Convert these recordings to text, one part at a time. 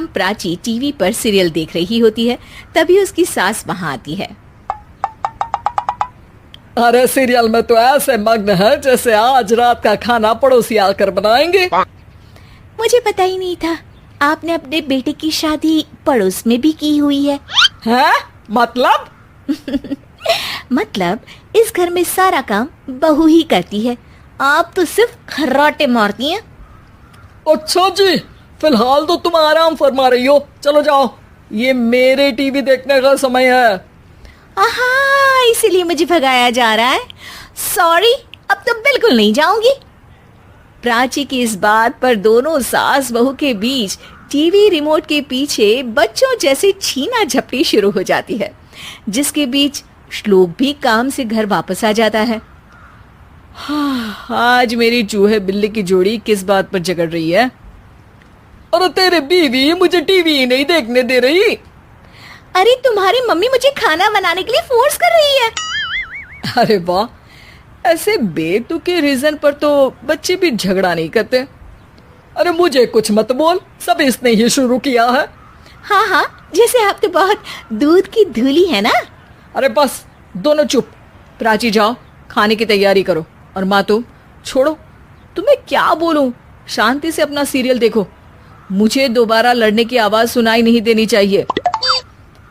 शाम प्राची टीवी पर सीरियल देख रही होती है, तभी उसकी सास वहां आती है। अरे सीरियल में तो ऐसे मग्न है जैसे आज रात का खाना पड़ोसी आकर बनाएंगे। मुझे पता ही नहीं था आपने अपने बेटे की शादी पड़ोस में भी की हुई है। हैं? मतलब? मतलब इस घर में सारा काम बहू ही करती है, आप तो सिर्फ खर्राटे मारती हैं। अच्छा जी, फिलहाल तो तुम आराम फरमा रही हो, चलो जाओ, ये मेरे टीवी देखने का समय है। आहा, इसीलिए मुझे भगाया जा रहा है। सॉरी, अब तो बिल्कुल नहीं जाऊंगी। प्राची की इस बात पर दोनों सास बहू के बीच टीवी रिमोट के पीछे बच्चों जैसे छीना झपटी शुरू हो जाती है, जिसके बीच श्लोक भी काम से घर वापस आ जाता है। हाँ, आज मेरी चूहे बिल्ली की जोड़ी किस बात पर झगड़ रही है? अरे तेरे बीवी मुझे टीवी ही नहीं देखने दे रही। अरे तुम्हारी मम्मी मुझे खाना बनाने के लिए फोर्स कर रही है। अरे वाह, ऐसे बेतुके रीजन पर तो बच्चे भी झगड़ा नहीं करते। अरे मुझे कुछ मत बोल, सब इसने ही शुरू किया है। हाँ हाँ, जैसे आप तो बहुत दूध की धूली है ना। अरे बस, दोनों चुप। प्राची जाओ, खाने की तैयारी करो। और माँ तुम छोड़ो, तुम्हें क्या बोलूं, शांति से अपना सीरियल देखो, मुझे दोबारा लड़ने की आवाज सुनाई नहीं देनी चाहिए।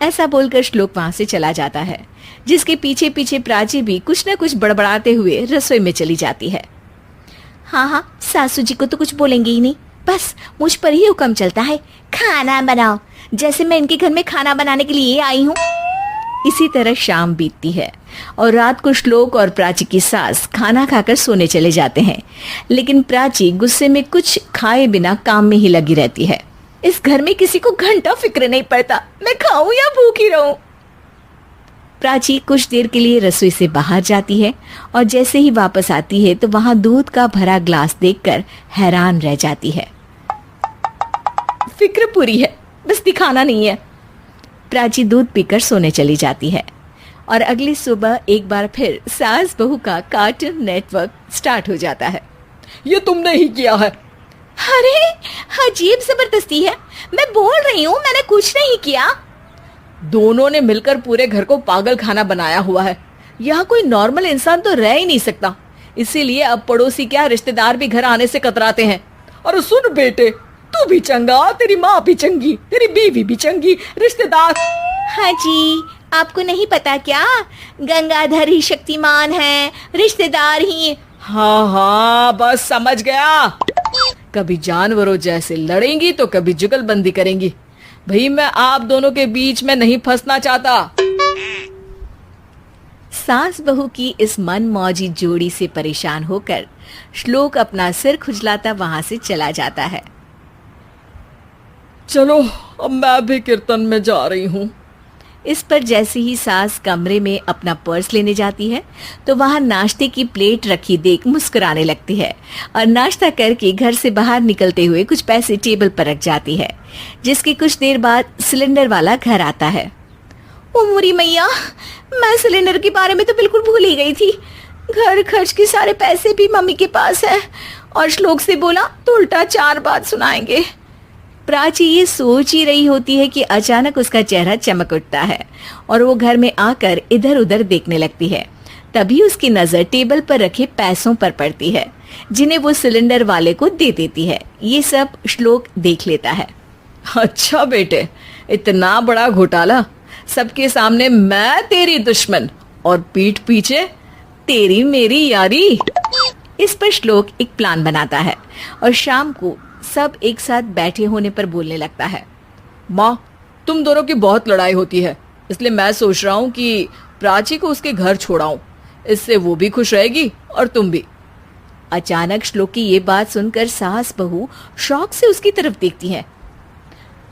ऐसा बोलकर श्लोक वहां से चला जाता है, जिसके पीछे पीछे प्राची भी कुछ न कुछ बड़बड़ाते हुए रसोई में चली जाती है। हाँ हाँ, सासू जी को तो कुछ बोलेंगे ही नहीं, बस मुझ पर ही हुक्म चलता है, खाना बनाओ, जैसे मैं इनके घर में खाना बनाने के लिए आई हूँ। इसी तरह शाम बीतती है और रात को श्लोक और प्राची की सास खाना खाकर सोने चले जाते हैं, लेकिन प्राची गुस्से में कुछ खाए बिना काम में ही लगी रहती है। इस घर में किसी को घंटा फिक्र नहीं पड़ता, मैं खाऊं या भूखी रहूं। प्राची कुछ देर के लिए रसोई से बाहर जाती है और जैसे ही वापस आती है तो वहां दूध का भरा ग्लास देखकर हैरान रह जाती है। फिक्र पूरी है, बस दिखाना नहीं है। प्राची दूध पीकर सोने चली जाती है और अगली सुबह एक बार फिर सास बहू का कार्टून नेटवर्क स्टार्ट हो जाता है। ये तुमने ही किया है। अरे अजीब जबरदस्ती है, मैं बोल रही हूँ मैंने कुछ नहीं किया। दोनों ने मिलकर पूरे घर को पागल खाना बनाया हुआ है। यहाँ कोई नॉर्मल इंसान तो रह ही नहीं सकता, इसीलिए अब पड़ोसी क्या रिश्तेदार भी घर आने से कतराते हैं। और सुन बेटे, तू भी चंगा, तेरी माँ भी चंगी, तेरी बीवी भी चंगी, रिश्तेदार। हाँ जी, आपको नहीं पता क्या, गंगाधर ही शक्तिमान है, रिश्तेदार ही। हाँ हाँ, बस समझ गया। कभी जानवरों जैसे लड़ेंगी तो कभी जुगलबंदी करेंगी। भाई मैं आप दोनों के बीच में नहीं फंसना चाहता। सास बहू की इस मनमौजी जोड़ी से परेशान होकर श्लोक अपना सिर खुजलाता वहां से चला जाता है। चलो अब मैं भी कीर्तन में जा रही हूँ। इस पर जैसे ही सास कमरे में अपना पर्स लेने जाती है तो वहां नाश्ते की प्लेट रखी देख मुस्कुराने लगती है और नाश्ता करके घर से बाहर निकलते हुए कुछ पैसे टेबल पर रख जाती है, जिसकी कुछ देर बाद सिलेंडर वाला घर आता है। ओ मोरी मैया, मैं सिलेंडर के बारे में तो बिल्कुल भूल ही गई थी। घर खर्च के सारे पैसे भी मम्मी के पास है और श्लोक से बोला तो उल्टा 4 बात सुनाएंगे। प्राची ये सोच ही रही होती है कि अचानक उसका चेहरा चमक उठता है और वो घर में आकर इधर उधर देखने लगती है। तभी उसकी नजर टेबल पर रखे पैसों पर पड़ती है, जिन्हें वो सिलेंडर वाले को दे देती है। ये सब श्लोक देख लेता है। अच्छा बेटे, इतना बड़ा घोटाला, सबके सामने मैं तेरी दुश्मन और पीठ पीछे तेरी मेरी यारी। इस पर श्लोक एक प्लान बनाता है और शाम को सब एक साथ बैठे होने पर बोलने लगता है। माँ, तुम दोनों की बहुत लड़ाई होती है, इसलिए मैं सोच रहा हूँ कि प्राची को उसके घर छोड़ाऊं, इससे वो भी खुश रहेगी और तुम भी। अचानक श्लोक की ये बात सुनकर सास बहू शौक से उसकी तरफ देखती है।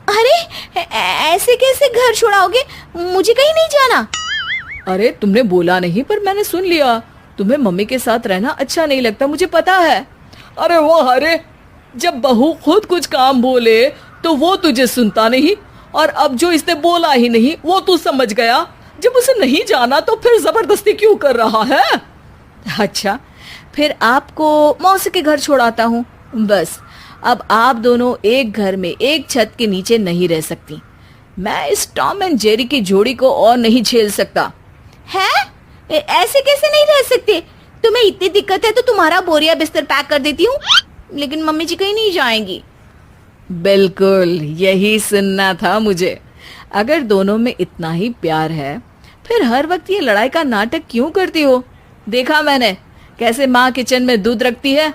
अरे ऐसे कैसे घर छोड़ाओगे, मुझे कहीं नहीं जाना। अरे तुमने बोला नहीं पर मैंने सुन लिया, तुम्हें मम्मी के साथ रहना अच्छा नहीं लगता, मुझे पता है। अरे वाह, अरे जब बहू खुद कुछ काम बोले तो वो तुझे सुनता नहीं, और अब जो इसने बोला ही नहीं वो तू समझ गया। जब उसे नहीं जाना तो फिर जबरदस्ती क्यों कर रहा है? अच्छा, फिर आपको मौसी के घर छोड़ाता हूँ, बस अब आप दोनों एक घर में एक छत के नीचे नहीं रह सकती। मैं इस टॉम एंड जेरी की जोड़ी को और नहीं झेल सकता। है? ऐसे कैसे नहीं रह सकते? तुम्हें इतनी दिक्कत है तो तुम्हारा बोरिया बिस्तर पैक कर देती हूँ, लेकिन मम्मी जी कहीं नहीं जाएंगी। बिल्कुल यही सुनना था मुझे। अगर दोनों में इतना ही प्यार है फिर हर वक्त ये लड़ाई का नाटक क्यों करती हो? देखा मैंने कैसे माँ किचन में दूध रखती है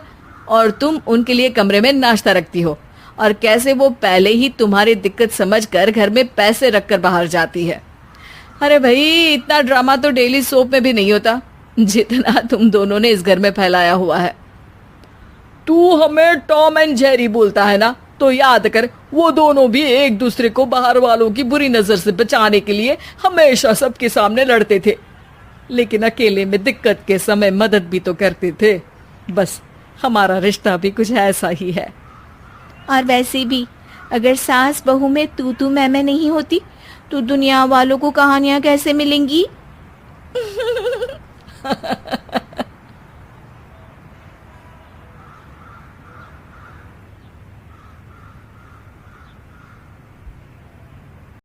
और तुम उनके लिए कमरे में नाश्ता रखती हो, और कैसे वो पहले ही तुम्हारी दिक्कत समझकर घर में पैसे रखकर बाहर जाती है। अरे भाई, इतना ड्रामा तो डेली सोप में भी नहीं होता जितना तुम दोनों ने इस घर में फैलाया हुआ है। तू हमें टॉम एंड जेरी बोलता है ना, तो याद कर वो दोनों भी एक दूसरे को बाहर वालों की बुरी नजर से बचाने के लिए हमेशा सबके सामने लड़ते थे, लेकिन अकेले में दिक्कत के समय मदद भी तो करते थे। बस हमारा रिश्ता भी कुछ ऐसा ही है। और वैसे भी अगर सास बहू में तू मैं नहीं होती तो दुनिया वालों को कहानियां कैसे मिलेंगी?